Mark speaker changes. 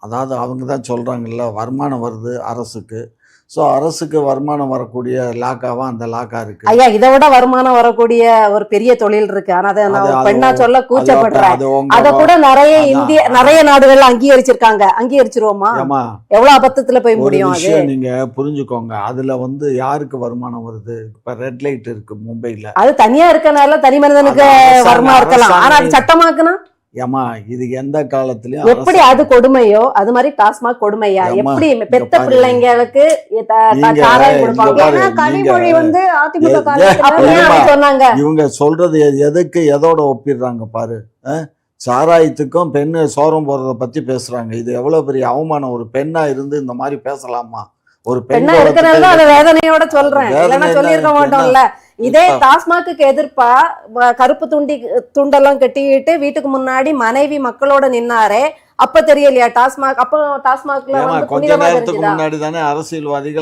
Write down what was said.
Speaker 1: அதாவது அவங்க தான் சொல்கிறாங்கல்ல, வருமானம் வருது அரசுக்கு. ஸோ அரசுக்கு வருமானம் வரக்கூடிய லாக்காவா அந்த லாக்கா இருக்கு.
Speaker 2: ஐயா, இதை விட வருமானம் வரக்கூடிய ஒரு பெரிய தொழில் இருக்கு. ஆனா அதை நான் பெண்ணா சொல்ல கூச்சப்படுறேன். அத கூட நிறைய நாடுகள் அங்கீகரிச்சிருக்காங்க. அங்கீகரிச்சிருவோமா? எவ்வளவு அபத்தத்துல போய் முடியும்? அது
Speaker 1: நீங்க புரிஞ்சுக்கோங்க. அதுல யாருக்கு வருமானம் வருது? இப்ப ரெட் லைட் இருக்கு மும்பைல,
Speaker 2: அது தனியா இருக்கனால தனி மனிதனுக்கு வருமானம் இருக்கலாம். ஆனா அது சட்டமாக்குனா
Speaker 1: ஏமா இது எந்த காலத்திலயும்
Speaker 2: எப்படி அது கொடுமையோ அது மாதிரி டாஸ்மாக் கொடுமையா? எப்படி பெத்த பிள்ளைங்களுக்கு சாராயம் கொடுப்பாங்க? கனிமொழி அதிமுக சொன்னாங்க.
Speaker 1: இவங்க சொல்றது எதுக்கு எதோட ஒப்பிடுறாங்க பாரு. சாராயத்துக்கும் பெண்ணு சோரம் போறத பத்தி பேசுறாங்க. இது எவ்வளவு பெரிய அவமானம். ஒரு பெண்ணா இருந்து இந்த மாதிரி பேசலாமா? ஒரு பெண்ணா
Speaker 2: இருக்கிறது அதை வேதனையோட சொல்றேன். சொல்லியிருக்க மாட்டோம்ல. இதே டாஸ்மாக்கு எதிர்ப்பா கருப்பு துண்டெல்லாம் கட்டிக்கிட்டு வீட்டுக்கு முன்னாடி மனைவி மக்களோட நின்னாரே, அப்ப தெரியலையா டாஸ்மாக்? அப்போ டாஸ்மாக்ல
Speaker 1: கொஞ்ச நேரத்துக்கு முன்னாடி தானே அரசியல்வாதிகள்